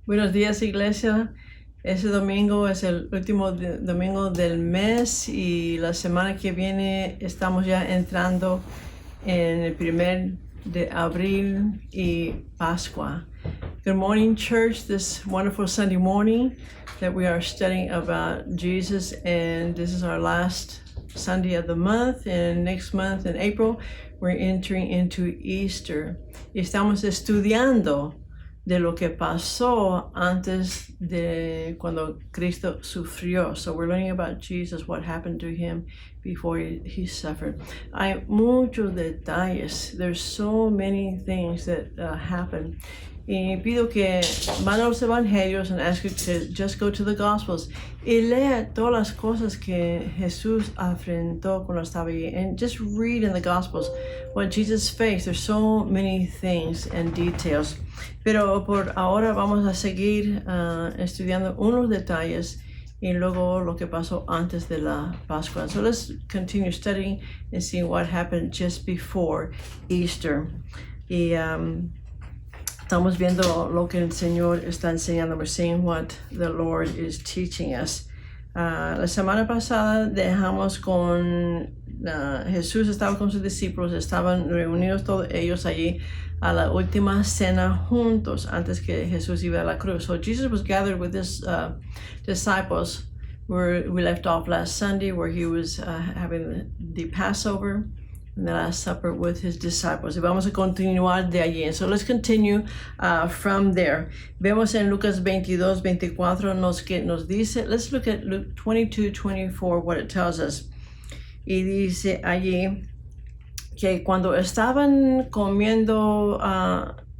Buenos días, iglesia. Ese domingo es el último domingo del mes y la semana que viene estamos ya entrando en el 1 de abril y Pascua. Good morning, church, this wonderful Sunday morning that we are studying about Jesus, and this is our last Sunday of the month, and next month in April we're entering into Easter. Y estamos estudiando de lo que pasó antes de cuando Cristo sufrió. So we're learning about Jesus, what happened to him before he suffered. Hay muchos detalles. There's so many things that happen. Y pido que van a los evangelios and ask you to just go to the Gospels y lea todas las cosas que Jesús enfrentó cuando estaba allí. And just read in the Gospels what Jesus faced. There's so many things and details. Pero por ahora vamos a seguir estudiando unos detalles y luego lo que pasó antes de la Pascua. So let's continue studying and see what happened just before Easter. Y estamos viendo lo que el Señor está enseñando. We're seeing what the Lord is teaching us. La semana pasada dejamos con Jesús estaba con sus discípulos, estaban reunidos todos ellos allí a la última cena juntos antes que Jesús iba a la cruz. So Jesus was gathered with his disciples where we left off last Sunday, where he was having the Passover and the Last Supper with his disciples. Y vamos a continuar de allí. So let's continue from there. Vemos en Lucas 22:24 nos dice, let's look at Luke 22:24, what it tells us. Y dice allí que cuando estaban comiendo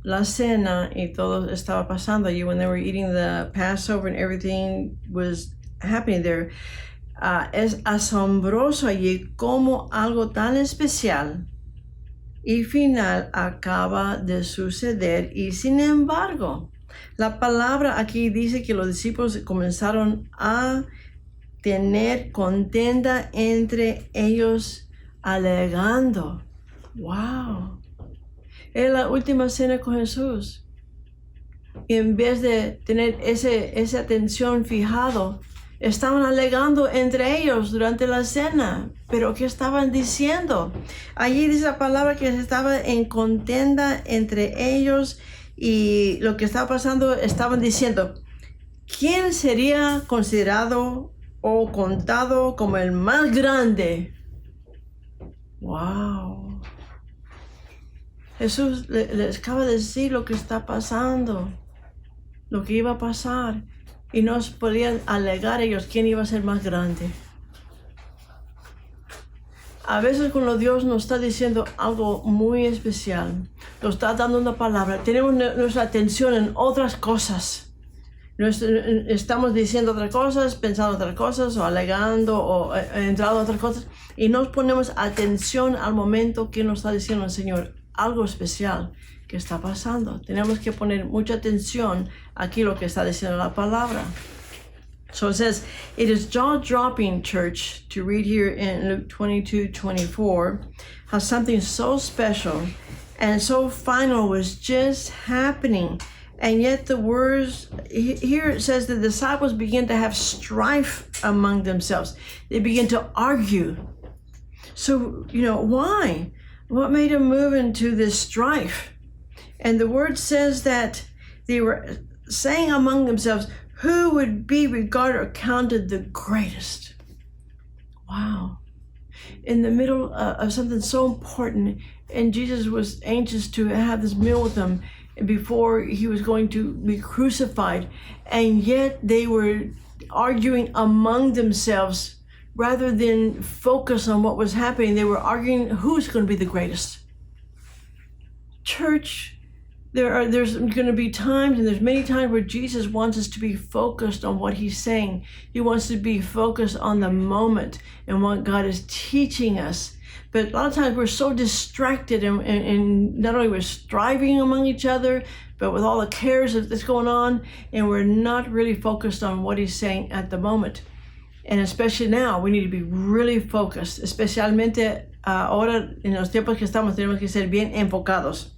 la cena y todo estaba pasando allí, when they were eating the Passover and everything was happening there, es asombroso allí como algo tan especial y final acaba de suceder. Y sin embargo, la palabra aquí dice que los discípulos comenzaron a tener contenda entre ellos, alegando. Wow. Es la última cena con Jesús. Y en vez de tener esa atención fijado, estaban alegando entre ellos durante la cena. Pero ¿qué estaban diciendo? Allí dice la palabra que estaba en contenda entre ellos y lo que estaba pasando, estaban diciendo, ¿quién sería considerado o contado como el más grande? Wow. Jesús les acaba de decir lo que está pasando, lo que iba a pasar, y no podían alegar ellos quién iba a ser más grande. A veces cuando Dios nos está diciendo algo muy especial, nos está dando una palabra, tenemos nuestra atención en otras cosas. Estamos diciendo otras cosas, pensando otras cosas, o alegando, o entrando otras cosas, y no ponemos atención al momento que nos está diciendo el Señor algo especial que está pasando. Tenemos que poner mucha atención aquí lo que está diciendo la palabra. So it says, it is jaw-dropping, church, to read here in Luke 22:24, how something so special and so final was just happening. And yet the words, here it says the disciples begin to have strife among themselves. They begin to argue. So, why? What made them move into this strife? And the word says that they were saying among themselves, who would be regarded or counted the greatest? Wow. In the middle of something so important, and Jesus was anxious to have this meal with them before he was going to be crucified, and yet they were arguing among themselves rather than focus on what was happening. They were arguing who's going to be the greatest. Church, there's going to be times, and there's many times where Jesus wants us to be focused on what he's saying. He wants to be focused on the moment and what God is teaching us. But a lot of times we're so distracted, and not only we're striving among each other, but with all the cares that's going on, and we're not really focused on what he's saying at the moment. And especially now, we need to be really focused, especialmente ahora en los tiempos que estamos, tenemos que ser bien enfocados.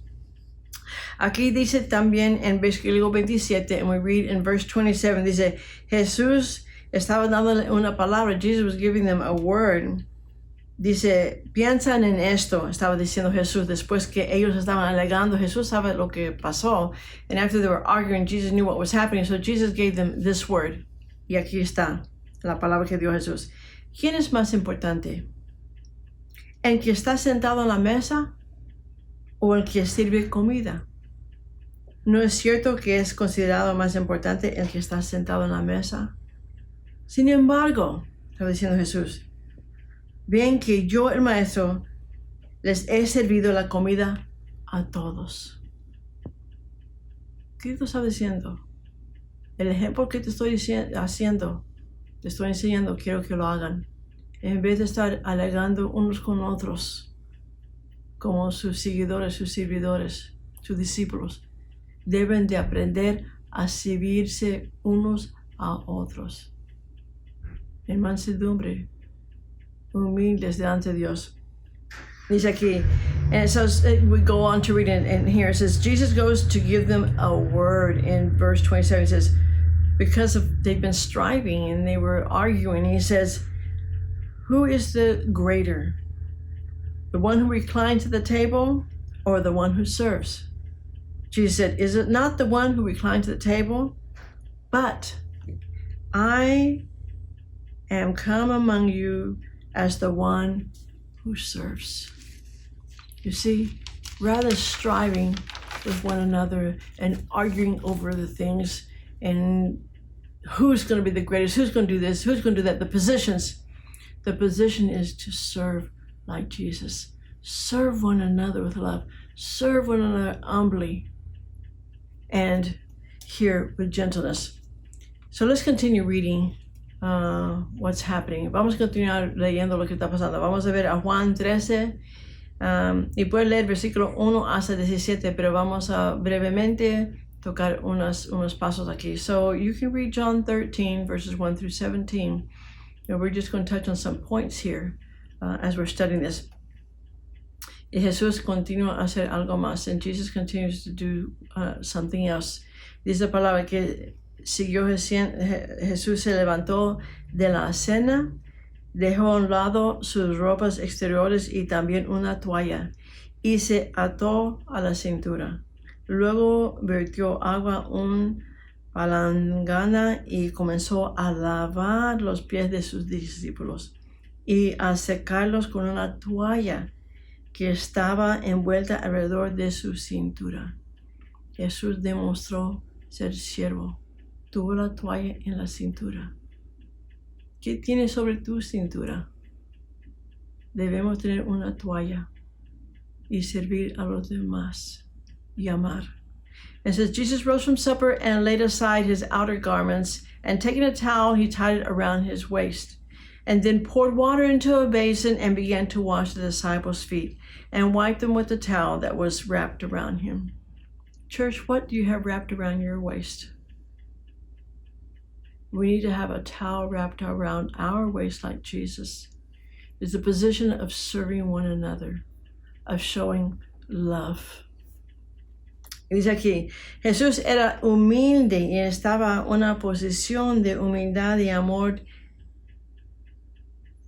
Aquí dice también en versículo 27, and we read in verse 27, dice, Jesús estaba dándole una palabra, Jesus was giving them a word. Dice, piensan en esto, estaba diciendo Jesús, después que ellos estaban alegando, Jesús sabe lo que pasó, and after they were arguing, Jesus knew what was happening, so Jesus gave them this word, y aquí está la palabra que dio Jesús. ¿Quién es más importante? ¿El que está sentado en la mesa o el que sirve comida? ¿No es cierto que es considerado más importante el que está sentado en la mesa? Sin embargo, estaba diciendo Jesús, ven que yo, el maestro, les he servido la comida a todos. ¿Qué te está diciendo? El ejemplo que te estoy haciendo, te estoy enseñando, quiero que lo hagan. En vez de estar alegando unos con otros, como sus seguidores, sus servidores, sus discípulos, deben de aprender a servirse unos a otros. En mansedumbre, humildes delante de Dios. Dice aquí, and so we go on to read it, and here it says, Jesus goes to give them a word in verse 27. It says, because they've been striving and they were arguing, he says, who is the greater? The one who reclines at the table or the one who serves? Jesus said, is it not the one who reclines at the table? But I am come among you as the one who serves. You see, rather striving with one another and arguing over the things and who's going to be the greatest, who's going to do this, who's going to do that, the position is to serve like Jesus. Serve one another with love. Serve one another humbly and here with gentleness. So let's continue reading what's happening. Vamos a continuar leyendo lo que está pasando. Vamos a ver a Juan 13 y puedes leer versículo 1 hasta 17, pero vamos a brevemente tocar unos pasos aquí. So you can read John 13 verses 1 through 17. And we're just going to touch on some points here as we're studying this. Y Jesús continúa a hacer algo más, and Jesus continues to do something else. Dice la palabra que siguió Jesús se levantó de la cena, dejó a un lado sus ropas exteriores y también una toalla, y se ató a la cintura. Luego vertió agua en una palangana y comenzó a lavar los pies de sus discípulos y a secarlos con una toalla que estaba envuelta alrededor de su cintura. Jesús demostró ser siervo. Tuvo la toalla en la cintura. ¿Qué tienes sobre tu cintura? Debemos tener una toalla y servir a los demás y amar. It says, Jesus rose from supper and laid aside his outer garments, and taking a towel, he tied it around his waist, and then poured water into a basin and began to wash the disciples' feet and wipe them with the towel that was wrapped around him. Church, what do you have wrapped around your waist? We need to have a towel wrapped around our waist like Jesus. It's a position of serving one another, of showing love. Dice aquí, Jesús era humilde y estaba en una posición de humildad y amor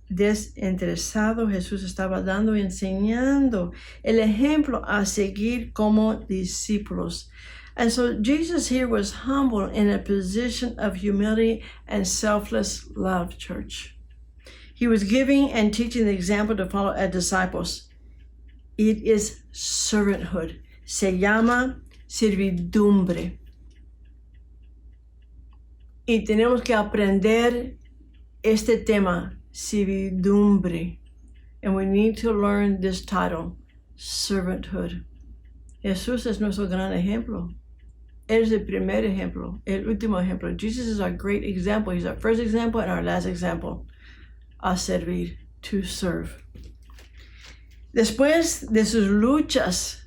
desinteresado. Jesús estaba dando y enseñando el ejemplo a seguir como discípulos. And so Jesus here was humble in a position of humility and selfless love, church. He was giving and teaching the example to follow as disciples. It is servanthood. Se llama servidumbre. Y tenemos que aprender este tema, servidumbre. And we need to learn this title, servanthood. Jesús es nuestro gran ejemplo. Él es el primer ejemplo, el último ejemplo. Jesus is our great example. He's our first example and our last example. A servir, to serve. Después de sus luchas,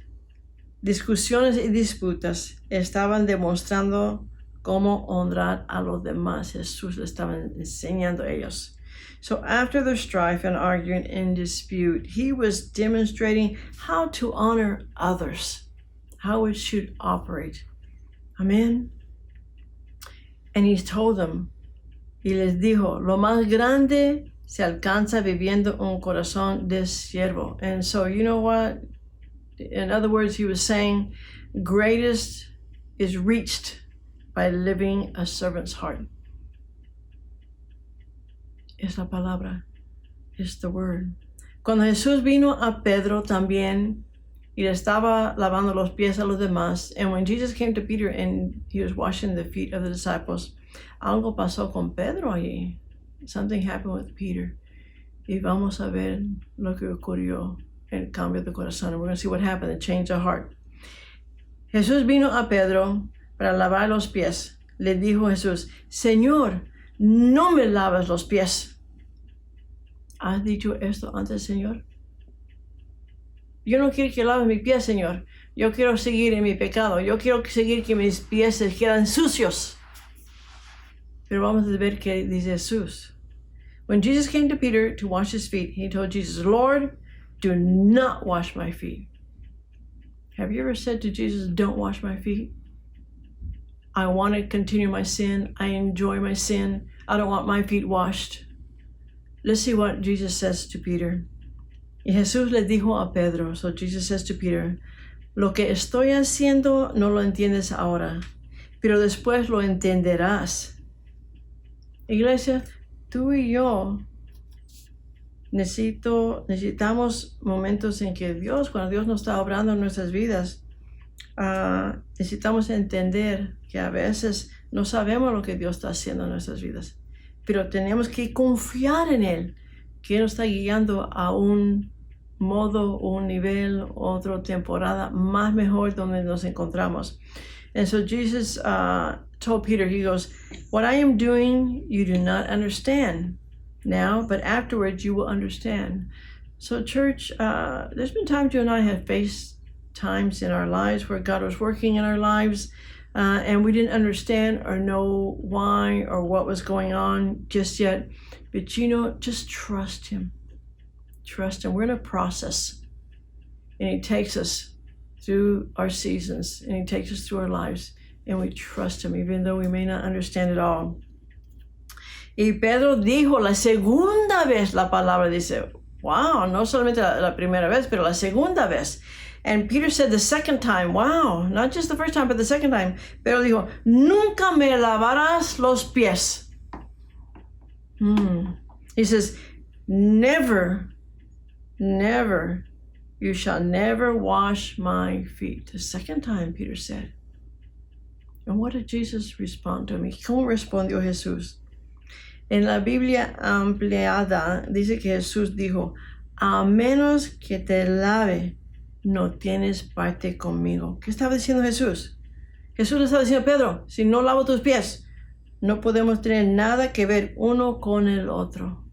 discusiones y disputas, estaban demostrando cómo honrar a los demás. Jesús le estaba enseñando a ellos. So after their strife and arguing and dispute, he was demonstrating how to honor others. how it should operate. Amen. And he told them, y les dijo, lo más grande se alcanza viviendo un corazón de siervo. And so, you know what? In other words, he was saying, greatest is reached by living a servant's heart. Es la palabra. It's the word. Cuando Jesús vino a Pedro también, y le estaba lavando los pies a los demás, and when Jesus came to Peter and he was washing the feet of the disciples, algo pasó con Pedro allí. Something happened with Peter. Y vamos a ver lo que ocurrió, el cambio de corazón. And we're going to see what happened, the change of heart. Jesús vino a Pedro para lavar los pies. Le dijo Jesús, Señor, no me lavas los pies. ¿Has dicho esto antes, Señor? Yo no quiero que laves mis pies, Señor. Yo quiero seguir en mi pecado. Yo quiero seguir que mis pies se quedan sucios. Pero vamos a ver qué dice Jesús. When Jesus came to Peter to wash his feet, he told Jesus, Lord, do not wash my feet. Have you ever said to Jesus, don't wash my feet? I want to continue my sin. I enjoy my sin. I don't want my feet washed. Let's see what Jesus says to Peter. Y Jesús le dijo a Pedro, so Jesus says to Peter, lo que estoy haciendo no lo entiendes ahora, pero después lo entenderás. Iglesia, tú y yo necesitamos momentos en que Dios, cuando Dios nos está obrando en nuestras vidas, necesitamos entender que a veces no sabemos lo que Dios está haciendo en nuestras vidas, pero tenemos que confiar en Él, que nos está guiando a un modo, un nivel, otra temporada más mejor donde nos encontramos. And so Jesus told Peter, he goes, what I am doing, you do not understand now, but afterwards you will understand. So church, there's been times you and I have faced times in our lives where God was working in our lives, and we didn't understand or know why or what was going on just yet. But you know, just trust Him. Trust Him. We're in a process, and He takes us through our seasons, and He takes us through our lives, and we trust Him, even though we may not understand it all. Y Pedro dijo la segunda vez la palabra, dice, wow, no solamente la primera vez, pero la segunda vez. And Peter said the second time, wow, not just the first time, but the second time. Pedro dijo, nunca me lavarás los pies. He says, never, you shall never wash my feet. The second time, Peter said. And what did Jesus respond to me? ¿Cómo respondió Jesús? En la Biblia ampliada dice que Jesús dijo, a menos que te lave, no tienes parte conmigo. ¿Qué estaba diciendo Jesús? Jesús le estaba diciendo a Pedro, si no lavo tus pies, no podemos tener nada que ver uno con el otro.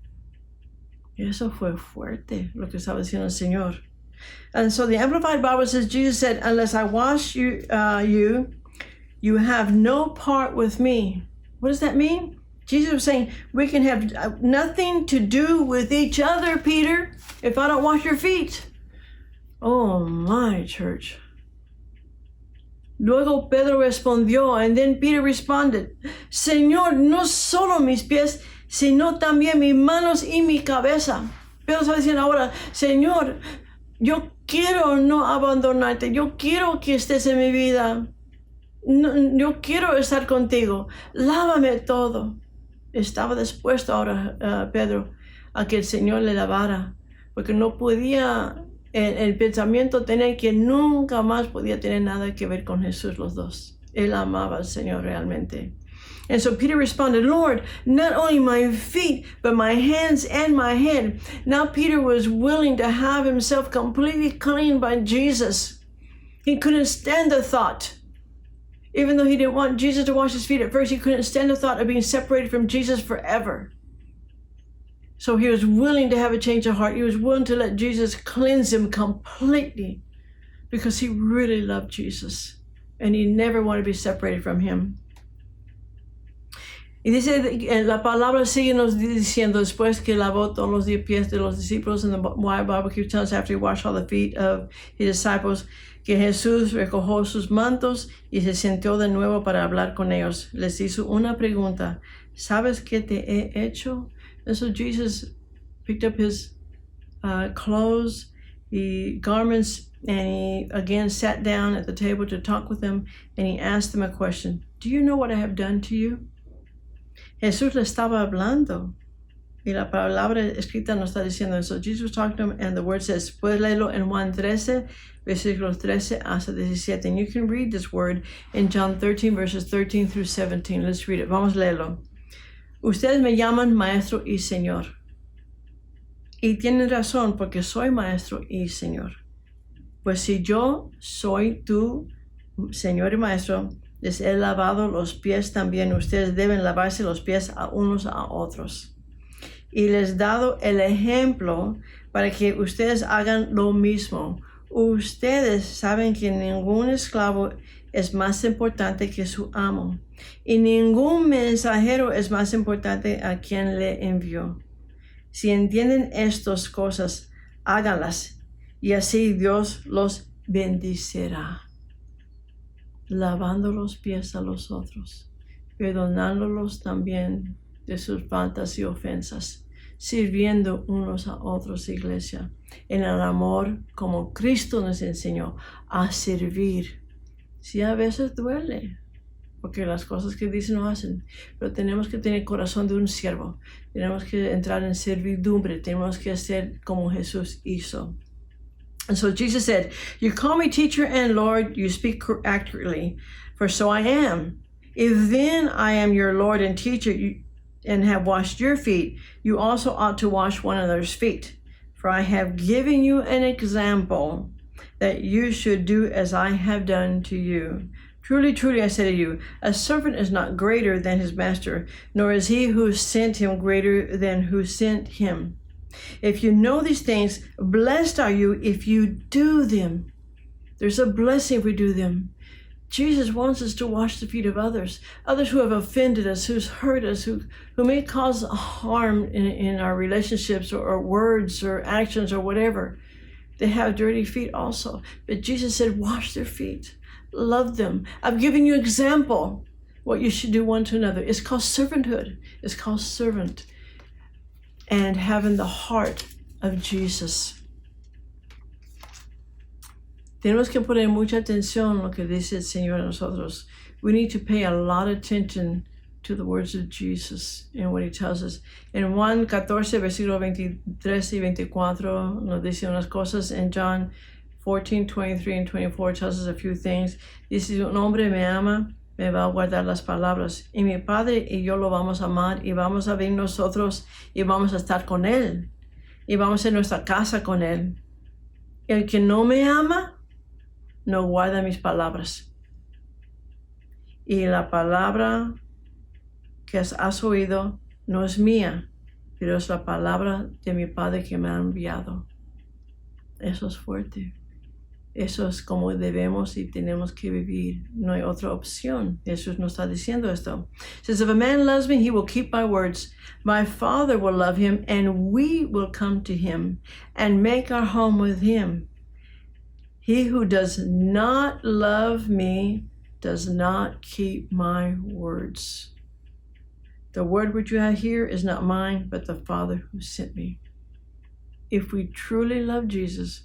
Y eso fue fuerte, lo que estaba diciendo el Señor. And so the Amplified Bible says, Jesus said, unless I wash you, you have no part with me. What does that mean? Jesus was saying, we can have nothing to do with each other, Peter, if I don't wash your feet. Oh, my church. Luego Pedro respondió, and then Peter responded, Señor, no solo mis pies, sino también mis manos y mi cabeza. Pedro estaba diciendo ahora, Señor, yo quiero no abandonarte, yo quiero que estés en mi vida, yo quiero estar contigo, lávame todo. Estaba dispuesto ahora Pedro a que el Señor le lavara, porque no podía, el pensamiento tenía que nunca más podía tener nada que ver con Jesús los dos. Él amaba al Señor realmente. And so Peter responded, Lord, not only my feet, but my hands and my head. Now Peter was willing to have himself completely cleaned by Jesus. He couldn't stand the thought. Even though he didn't want Jesus to wash his feet at first, he couldn't stand the thought of being separated from Jesus forever. So he was willing to have a change of heart. He was willing to let Jesus cleanse him completely because he really loved Jesus and he never wanted to be separated from him. Y dice, la palabra sigue nos diciendo, después que lavó todos los pies de los discípulos, and the Bible keeps telling us after he washed all the feet of his disciples, que Jesús recogió sus mantos y se sentó de nuevo para hablar con ellos. Les hizo una pregunta. ¿Sabes qué te he hecho? And so Jesus picked up his clothes, garments, and he again sat down at the table to talk with them, and he asked them a question. Do you know what I have done to you? Jesús le estaba hablando. Y la palabra escrita nos está diciendo eso. Jesus was talking to him, and the word says, puedes leerlo en Juan 13, versículos 13 hasta 17. And you can read this word in John 13, verses 13 through 17. Let's read it. Vamos a leerlo. Ustedes me llaman maestro y señor. Y tienen razón, porque soy maestro y señor. Pues si yo soy tu señor y maestro, les he lavado los pies también. Ustedes deben lavarse los pies a unos a otros. Y les he dado el ejemplo para que ustedes hagan lo mismo. Ustedes saben que ningún esclavo es más importante que su amo, y ningún mensajero es más importante a quien le envió. Si entienden estas cosas, háganlas, y así Dios los bendecirá. Lavando los pies a los otros, perdonándolos también de sus faltas y ofensas, sirviendo unos a otros, iglesia, en el amor como Cristo nos enseñó a servir. Sí, a veces duele, porque las cosas que dicen no hacen, pero tenemos que tener el corazón de un siervo, tenemos que entrar en servidumbre, tenemos que hacer como Jesús hizo. And so Jesus said, you call me teacher and Lord, you speak accurately, for so I am. If then I am your Lord and teacher and have washed your feet, you also ought to wash one another's feet. For I have given you an example that you should do as I have done to you. Truly, truly, I say to you, a servant is not greater than his master, nor is he who sent him greater than who sent him. If you know these things, blessed are you if you do them. There's a blessing if we do them. Jesus wants us to wash the feet of others who have offended us, who's hurt us, who may cause harm in our relationships or words or actions or whatever. They have dirty feet also. But Jesus said, wash their feet. Love them. I've given you example what you should do one to another. It's called servanthood. It's called servant. And having the heart of Jesus. Tenemos que poner mucha atención a lo que dice el Señor a nosotros. We need to pay a lot of attention to the words of Jesus and what he tells us. En Juan 14, versículos 23 y 24 nos dice unas cosas. En John 14, 23 and 24 tells us a few things. Dice, si un hombre me ama, me va a guardar las palabras. Y mi Padre y yo lo vamos a amar y vamos a venir nosotros y vamos a estar con él. Y vamos a ir a nuestra casa con él. El que no me ama, no guarda mis palabras. Y la palabra que has oído no es mía, pero es la palabra de mi Padre que me ha enviado. Eso es fuerte. Eso es como debemos y tenemos que vivir. No hay otra opción. Jesús nos está diciendo esto. It says, if a man loves me, he will keep my words. My Father will love him, and we will come to him and make our home with him. He who does not love me does not keep my words. The word which you have here is not mine, but the Father who sent me. If we truly love Jesus,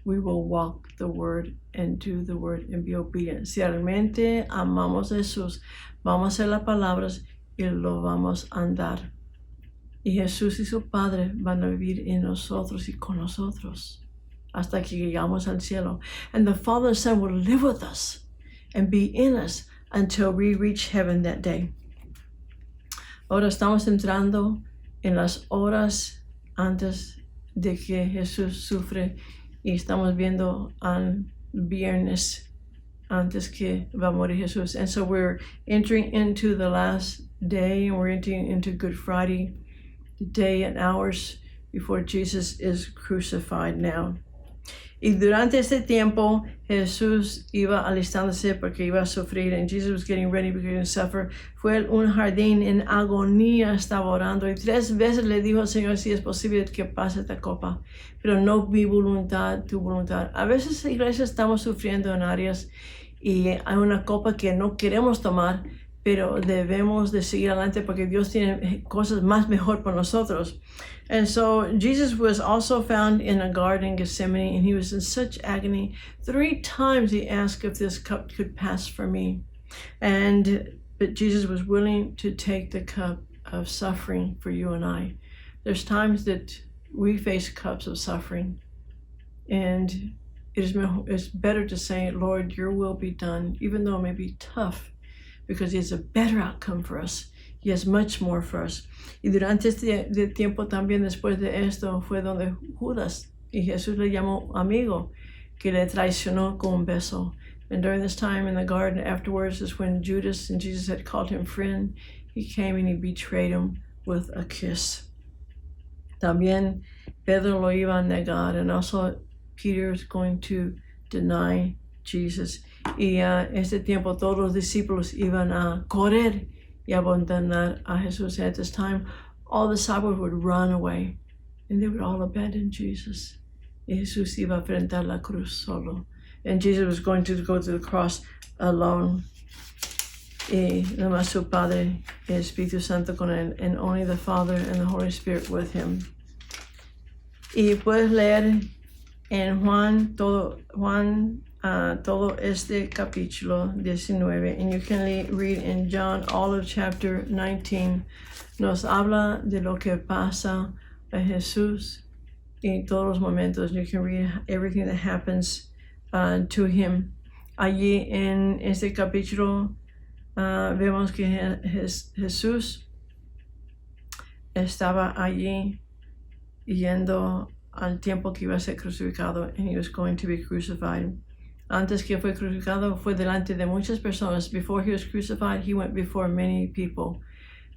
we will walk the word and do the word and be obedient. Si realmente amamos a Jesús, vamos a hacer las palabras y lo vamos a andar. Y Jesús y su Padre van a vivir en nosotros y con nosotros hasta que llegamos al cielo. And the Father and Son will live with us and be in us until we reach heaven that day. Ahora estamos entrando en las horas antes de que Jesús sufre y estamos viendo al viernes antes que va a morir Jesús. And so we're entering into the last day, and we're entering into Good Friday, the day and hours before Jesus is crucified now. Y durante este tiempo, Jesús iba alistándose porque iba a sufrir. And Jesus was getting ready because he would suffer. Fue a un jardín en agonía, estaba orando. Y 3 veces le dijo al Señor, si es posible que pase esta copa. Pero no mi voluntad, tu voluntad. A veces, iglesia, estamos sufriendo en áreas y hay una copa que no queremos tomar, pero debemos de seguir adelante porque Dios tiene cosas más mejor para nosotros. And so Jesus was also found in a garden in Gethsemane, and he was in such agony. 3 times he asked if this cup could pass from me. But Jesus was willing to take the cup of suffering for you and I. There's times that we face cups of suffering, and it's better to say, Lord, your will be done, even though it may be tough, because it's a better outcome for us. He has much more for us. Y durante este tiempo también después de esto fue donde Judas, y Jesús le llamó amigo, que le traicionó con un beso. And during this time in the garden afterwards is when Judas, and Jesus had called him friend, he came and he betrayed him with a kiss. También Pedro lo iba a negar, and also Peter is going to deny Jesus. Y este tiempo todos los discípulos iban a correr y abandonar a Jesús. At this time, all the disciples would run away, and they would all abandon Jesus. Y Jesús iba a enfrentar la cruz solo. And Jesus was going to go to the cross alone. Y nomás su Padre, el Espíritu Santo con él, and only the Father and the Holy Spirit with him. Y puedes leer en Juan todo este capítulo 19, and you can read in John all of chapter 19. Nos habla de lo que pasa a Jesús en todos los momentos. You can read everything that happens to him. Allí en este capítulo vemos que Jesús estaba allí yendo al tiempo que iba a ser crucificado, and he was going to be crucified. Antes que fue crucificado, fue delante de muchas personas. Before he was crucified, he went before many people.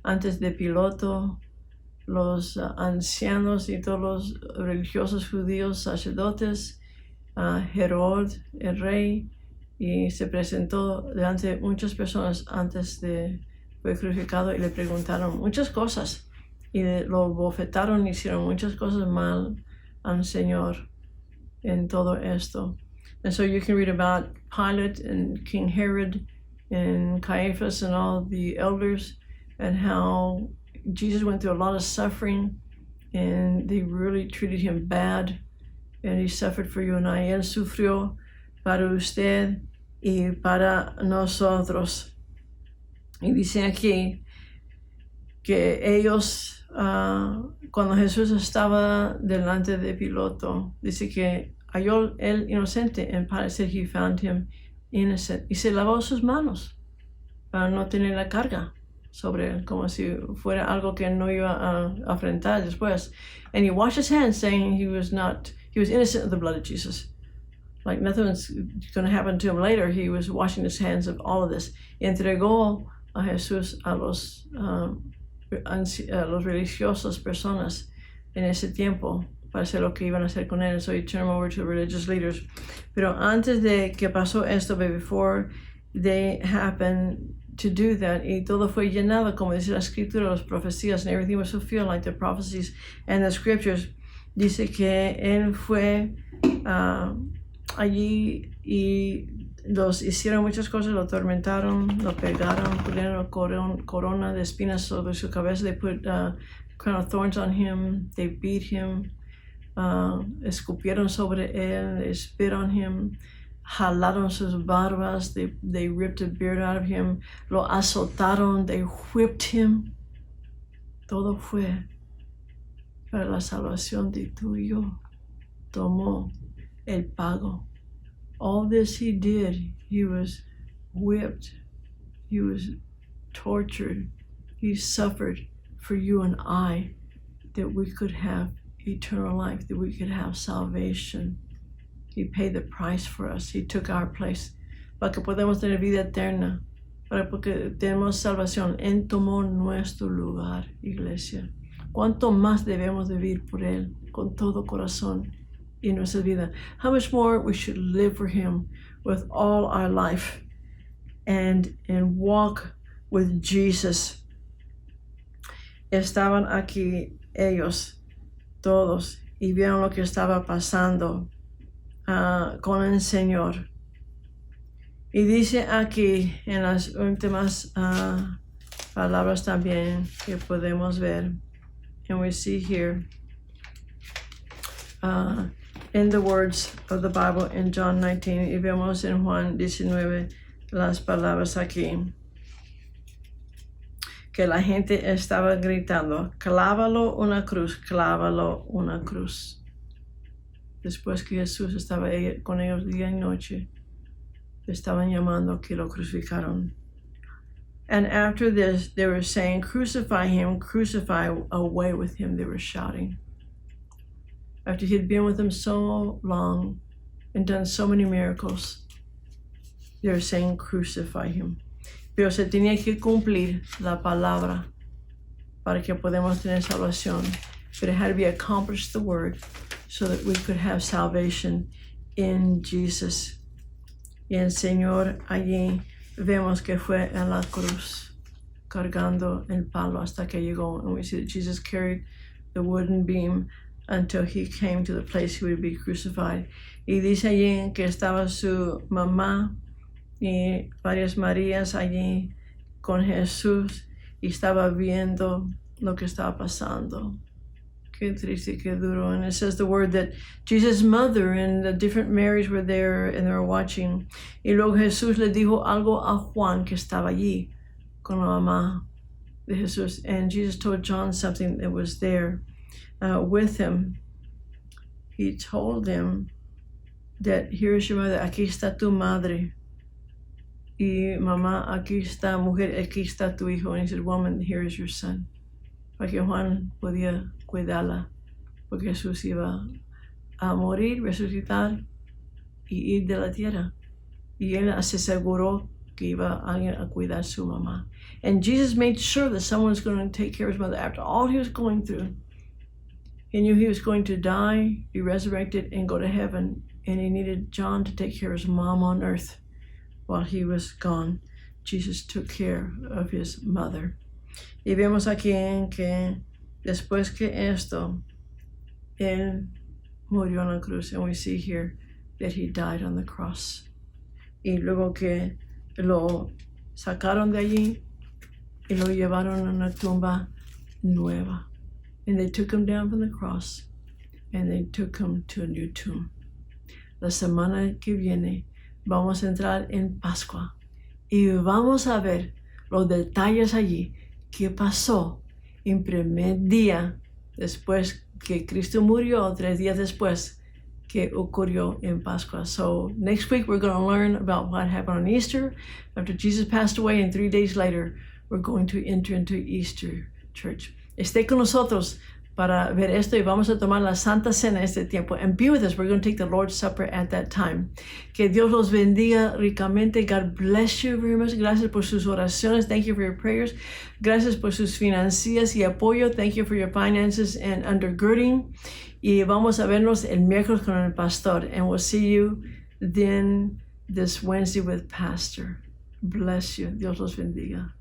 Antes de Pilato, los ancianos y todos los religiosos judíos, sacerdotes, Herod, el rey, y se presentó delante de muchas personas antes de fue crucificado y le preguntaron muchas cosas. Y lo bofetaron y hicieron muchas cosas mal al Señor en todo esto. And so you can read about Pilate and King Herod and Caiaphas and all the elders, and how Jesus went through a lot of suffering, and they really treated him bad, and he suffered for you and I. Él sufrió para usted y para nosotros. Y dice aquí que ellos, cuando Jesús estaba delante de Pilato, dice que halló él inocente, and Pilate said he found him innocent. Y se lavó sus manos para no tener la carga sobre él, como si fuera algo que no iba a afrontar después. And he washed his hands, saying he was innocent of the blood of Jesus. Like nothing's going to happen to him later. He was washing his hands of all of this. Y entregó a Jesús a los religiosos personas en ese tiempo, para hacer lo que iban a hacer con él. So he turned him over to the religious leaders. Pero antes de que pasó esto, before they happened to do that, y todo fue llenado, como dice la escritura, las profecías, and everything was fulfilled like the prophecies and the scriptures. Dice que él fue allí y los hicieron muchas cosas, lo atormentaron, lo pegaron, pusieron corona de espinas sobre su cabeza. They put a crown of thorns on him, they beat him, escupieron sobre él, they spit on him, jalaron sus barbas, they ripped a beard out of him, lo azotaron, they whipped him. Todo fue para la salvación de tú y yo. Tomó el pago. All this he did. He was whipped, he was tortured, he suffered for you and I, that we could have eternal life, that we could have salvation. He paid the price for us. He took our place para que podamos tener vida eterna, para que tenemos salvación. Él tomó nuestro lugar, iglesia. ¿Cuánto más debemos vivir por Él con todo corazón y nuestra vida. How much more we should live for Him with all our life and walk with Jesus. Estaban aquí ellos todos y vieron lo que estaba pasando con el Señor. Y dice aquí en las últimas palabras también que podemos ver, and we see here in the words of the Bible in John 19, y vemos en Juan 19 las palabras aquí, que la gente estaba gritando, clávalo una cruz, clávalo una cruz. Después que Jesús estaba con ellos día y noche, estaban llamando que lo crucificaron. And after this, they were saying, crucify him, crucify away with him, they were shouting. After he had been with them so long and done so many miracles, they were saying, crucify him. Pero se tenía que cumplir la palabra para que podamos tener salvación. But it had to be accomplished, the word, so that we could have salvation in Jesus. Y el Señor allí vemos que fue en la cruz, cargando el palo hasta que llegó. And we see that Jesus carried the wooden beam until he came to the place he would be crucified. Y dice allí que estaba su mamá y varias Marías allí con Jesús y estaba viendo lo que estaba pasando. Qué triste, qué duro. And it says the word that Jesus' mother and the different Marys were there and they were watching. Y luego Jesús le dijo algo a Juan que estaba allí con la mamá de Jesús. And Jesus told John something that was there with him. He told him that here's your mother, aquí está tu madre. Y mamá, aquí está, mujer, aquí está tu hijo. And he said, woman, here is your son. Para que Juan podía cuidarla, porque Jesús iba a morir, resucitar y ir de la tierra. Y él se aseguró que iba alguien a cuidar a su mamá. And Jesus made sure that someone was going to take care of his mother after all he was going through. He knew he was going to die, be resurrected, and go to heaven. And he needed John to take care of his mom on earth while he was gone. Jesus took care of his mother. Y vemos aquí que después que esto, él murió en la cruz. And we see here that he died on the cross. Y luego que lo sacaron de allí y lo llevaron a una tumba nueva. And they took him down from the cross and they took him to a new tomb. La semana que viene vamos a entrar en Pascua y vamos a ver los detalles allí. ¿Qué pasó en primer día después que Cristo murió, 3 días después que ocurrió en Pascua? So next week we're going to learn about what happened on Easter after Jesus passed away, and 3 days later we're going to enter into Easter church. Esté con nosotros para ver esto y vamos a tomar la Santa Cena este tiempo. And be with us. We're going to take the Lord's Supper at that time. Que Dios los bendiga ricamente. God bless you very much. Gracias por sus oraciones. Thank you for your prayers. Gracias por sus financias y apoyo. Thank you for your finances and undergirding. Y vamos a vernos el miércoles con el pastor. And we'll see you then this Wednesday with Pastor. Bless you. Dios los bendiga.